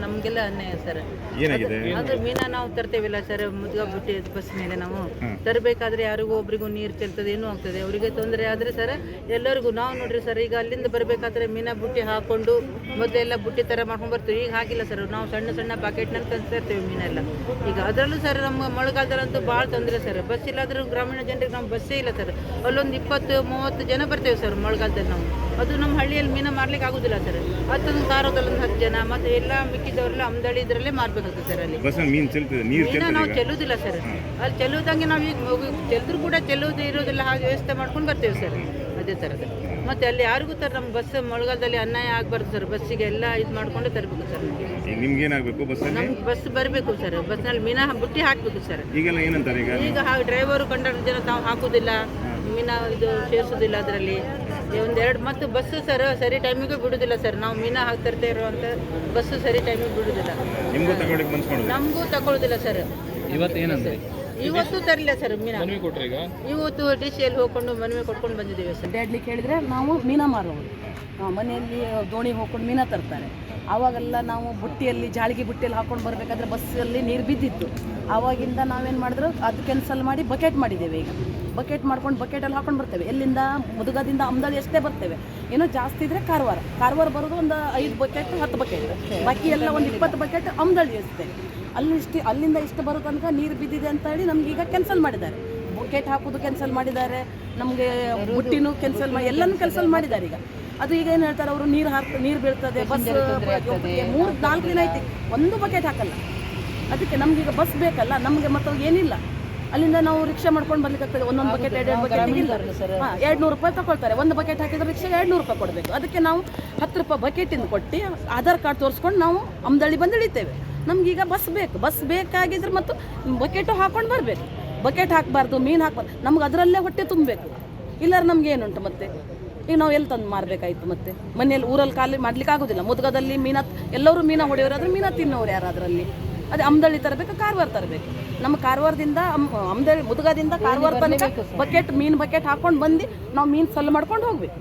ನಮಗೆಲ್ಲ ಅನ್ಯಾಯ ಸರ್. ಏನಾಗಿದೆ? ಅದು ಮೀನಾ ನಾವು ತರ್ತೇವಿಲ್ಲ ಸರ್, ಮುದ್ಗ ಬಿಟ್ಟು ಬಸ್ ಮೇಲೆ ನಾವು ತರಬೇಕಾದ್ರೆ ಯಾರಿಗೂ ಒಬ್ರಿಗೂ ನೀರು ಚೆಲ್ತದೆ, ಏನೂ ಆಗ್ತದೆ, ಅವರಿಗೆ ತೊಂದರೆ ಆದರೆ ಸರ್ ಎಲ್ಲರಿಗೂ. ನಾವು ನೋಡ್ರಿ ಸರ್, ಈಗ ಅಲ್ಲಿಂದ ಬರಬೇಕಾದ್ರೆ ಮೀನಾ ಬುಟ್ಟಿ ಹಾಕೊಂಡು ಮೊದಲೆಲ್ಲ ಬುಟ್ಟಿ ಥರ ಮಾಡ್ಕೊಂಡು ಬರ್ತೀವಿ. ಈಗ ಹಾಕಿಲ್ಲ ಸರ್, ನಾವು ಸಣ್ಣ ಸಣ್ಣ ಪ್ಯಾಕೆಟ್ನಲ್ಲಿ ತಂದು ಇರ್ತೇವೆ ಮೀನೆಲ್ಲ. ಈಗ ಅದರಲ್ಲೂ ಸರ್ ನಮ್ಮ ಮಳೆಗಾಲದಲ್ಲಂತೂ ಭಾಳ ತೊಂದರೆ ಸರ್. ಬಸ್ ಇಲ್ಲಾದರೂ ಗ್ರಾಮೀಣ ಜನರಿಗೆ ನಾವು ಬಸ್ಸೇ ಇಲ್ಲ ಸರ್. ಅಲ್ಲೊಂದು 20-30 ಜನ ಬರ್ತೇವೆ ಸರ್ ಮಳೆಗಾಲದಲ್ಲಿ ನಾವು. ಅದು ನಮ್ಮ ಹಳ್ಳಿಯಲ್ಲಿ ಮೀನು ಮಾರ್ಲಿಕ್ಕೆ ಆಗೋದಿಲ್ಲ ಸರ್. ಮತ್ತೊಂದು ಕಾರೋದಲ್ಲೊಂದು 10 ಜನ, ಮತ್ತು ಎಲ್ಲ ಮಿಕ್ಕಿದವರೆಲ್ಲ ಅಮ್ದಳಿ ಇದರಲ್ಲೇ ಮಾರಬೇಕಾಗ್ತದೆ ಸರ್. ಅಲ್ಲಿ ಮೀನು ನಾವು ಚೆಲ್ಲುವುದಿಲ್ಲ ಸರ್. ಅಲ್ಲಿ ಚೆಲ್ಲುವುದಂಗೆ ನಾವು ಈಗ ಚೆಲ್ಲಿದ್ರು ಕೂಡ ಚೆಲ್ಲುವುದು ಇರೋದಿಲ್ಲ, ಹಾಗೆ ವ್ಯವಸ್ಥೆ ಮಾಡ್ಕೊಂಡು ಬರ್ತೇವೆ ಸರ್. ಅದೇ ಥರದ್ದು. ಮತ್ತು ಅಲ್ಲಿ ಯಾರಿಗೂ ಸರ್ ನಮ್ಮ ಬಸ್ ಮಳೆಗಾಲದಲ್ಲಿ ಅನ್ಯಾಯ ಆಗಬಾರ್ದು ಸರ್. ಬಸ್ಸಿಗೆ ಎಲ್ಲ ಇದು ಮಾಡಿಕೊಂಡು ತರಬೇಕು ಸರ್. ನಮ್ಗೆ ಬಸ್ ಬರಬೇಕು ಸರ್. ಬಸ್ನಲ್ಲಿ ಮೀನಾ ಬುಟ್ಟಿ ಹಾಕಬೇಕು ಸರ್. ಈಗ ಡ್ರೈವರು ಕಂಡಕ್ಟರ್ ಜನ ತಾವು ಹಾಕೋದಿಲ್ಲ, ಮೀನಾ ಇದು ಸೇರಿಸೋದಿಲ್ಲ ಅದರಲ್ಲಿ. ಒಂದೆರಡು ಮತ್ತು ಬಸ್ಸು ಸರ್ ಸರಿ ಟೈಮಿಗೂ ಬಿಡೋದಿಲ್ಲ ಸರ್. ನಾವು ಮೀನಾ ಹಾಕ್ತರ್ತೇ ಇರುವಂಥ ಬಸ್ಸು ಸರಿ ಟೈಮಿಗೆ ಬಿಡೋದಿಲ್ಲ, ನಮಗೂ ತಗೊಳ್ಳೋದಿಲ್ಲ ಸರ್. ಇವತ್ತು ತರಲಿಲ್ಲ ಸರ್ ಮೀನಾ. ಇವತ್ತು ಡಿಸಿಯಲ್ಲಿ ಹೋಗ್ಕೊಂಡು ಮನವಿ ಕೊಟ್ಕೊಂಡು ಬಂದಿದ್ದೇವೆ ಸರ್. ಅಡ್ಡಾಡ್ಲಿಕ್ಕೆ ಹೇಳಿದ್ರೆ ನಾವು ಮೀನಾ ಮಾರೋರು, ಮನೆಯಲ್ಲಿ ದೋಣಿ ಹೋಗ್ಕೊಂಡು ಮೀನಾ ತರ್ತಾರೆ. ಆವಾಗೆಲ್ಲ ನಾವು ಬುಟ್ಟಿಯಲ್ಲಿ ಜಾಳಿಗೆ ಬುಟ್ಟಿಯಲ್ಲಿ ಹಾಕೊಂಡು ಬರಬೇಕಾದ್ರೆ ಬಸ್ಸಲ್ಲಿ ನೀರು ಬಿದ್ದಿತ್ತು. ಆವಾಗಿಂದ ನಾವೇನು ಮಾಡಿದ್ರು ಅದು ಕ್ಯಾನ್ಸಲ್ ಮಾಡಿ ಬಕೆಟ್ ಮಾಡಿದ್ದೇವೆ. ಈಗ ಬಕೆಟ್ ಮಾಡ್ಕೊಂಡು ಬಕೆಟಲ್ಲಿ ಹಾಕೊಂಡು ಬರ್ತೇವೆ. ಎಲ್ಲಿಂದ ಮುದುಗದಿಂದ ಅಮ್ದಾಳಿ ಅಷ್ಟೇ ಬರ್ತೇವೆ. ಏನೋ ಜಾಸ್ತಿ ಇದ್ದರೆ ಕಾರವಾರ ಬರೋದು ಒಂದು 5 ಬಕೆಟ್ 10 ಬಕೆಟ್, ಬಾಕಿ ಎಲ್ಲ ಒಂದು 20 ಬಕೆಟ್ ಅಮ್ದಾಳಿ ಅಷ್ಟೇ. ಅಲ್ಲಿಂದ ಇಷ್ಟು ಬರೋ ತನಕ ನೀರು ಬಿದ್ದಿದೆ ಅಂತ ಹೇಳಿ ನಮ್ಗೆ ಈಗ ಕ್ಯಾನ್ಸಲ್ ಮಾಡಿದ್ದಾರೆ. ಬಕೆಟ್ ಹಾಕೋದು ಕ್ಯಾನ್ಸಲ್ ಮಾಡಿದ್ದಾರೆ, ನಮಗೆ ಬುಟ್ಟಿನೂ ಕ್ಯಾನ್ಸಲ್ ಮಾಡಿ ಎಲ್ಲನೂ ಕ್ಯಾನ್ಸಲ್ ಮಾಡಿದ್ದಾರೆ. ಈಗ ಅದು ಈಗ ಏನು ಹೇಳ್ತಾರೆ ಅವರು, ನೀರು ಬೀಳ್ತದೆ, ಬಸ್ 3-4 ದಿನ ಆಯ್ತು ಒಂದು ಬಕೆಟ್ ಹಾಕಲ್ಲ. ಅದಕ್ಕೆ ನಮಗೀಗ ಬಸ್ ಬೇಕಲ್ಲ, ನಮಗೆ ಮತ್ತು ಏನಿಲ್ಲ. ಅಲ್ಲಿಂದ ನಾವು ರಿಕ್ಷಾ ಮಾಡ್ಕೊಂಡು ಬರ್ಲಿಕ್ಕಾಗ್ತದೆ. ಒಂದೊಂದು ಬಕೆಟ್ 2 ಬಕೆಟ್ 200 ರೂಪಾಯಿ ತಗೊಳ್ತಾರೆ. ಒಂದು ಬಕೆಟ್ ಹಾಕಿದ್ರೆ ರಿಕ್ಷಾಗೆ 200 ರೂಪಾಯಿ ಕೊಡಬೇಕು. ಅದಕ್ಕೆ ನಾವು 10 ರೂಪಾಯಿ ಬಕೆಟಿಂದ ಕೊಟ್ಟು ಆಧಾರ್ ಕಾರ್ಡ್ ತೋರಿಸ್ಕೊಂಡು ನಾವು ಅಮ್ದಳ್ಳಿ ಬಂದು ಇಳಿತೇವೆ. ನಮಗೀಗ ಬಸ್ ಬೇಕು. ಬಸ್ ಬೇಕಾಗಿದ್ರೆ ಮತ್ತು ಬಕೆಟು ಹಾಕೊಂಡು ಬರಬೇಕು. ಬಕೆಟ್ ಹಾಕಬಾರ್ದು, ಮೀನು ಹಾಕಬಾರ್ದು. ನಮ್ಗೆ ಅದರಲ್ಲೇ ಹೊಟ್ಟೆ ತುಂಬಬೇಕು. ಇಲ್ಲಾರ ನಮ್ಗೆ ಏನುಂಟು ಮತ್ತೆ ಈಗ ನಾವು ಎಲ್ಲಿ ತಂದು ಮಾರಬೇಕಾಯ್ತು. ಮತ್ತೆ ಮನೆಯಲ್ಲಿ ಊರಲ್ಲಿ ಖಾಲಿ ಮಾಡ್ಲಿಕ್ಕೆ ಆಗೋದಿಲ್ಲ. ಮುದ್ಗದಲ್ಲಿ ಮೀನಾ ಎಲ್ಲರೂ ಮೀನಾ ಹೊಡೆಯೋರಾದ್ರೆ ಮೀನಾ ತಿನ್ನೋರು ಯಾರು ಅದರಲ್ಲಿ. ಅದೇ ಅಮ್ದಳ್ಳಿ ತರಬೇಕು, ಕಾರವಾರ ತರಬೇಕು. ನಮ್ಮ ಕಾರವಾರದಿಂದ ಮುದ್ಗದಿಂದ ಕಾರವಾರ ತನಕ ಬಕೆಟ್ ಮೀನು ಬಕೆಟ್ ಹಾಕೊಂಡು ಬಂದು ನಾವು ಮೀನು ಸಲ್ಲು ಮಾಡ್ಕೊಂಡು ಹೋಗ್ಬೇಕು.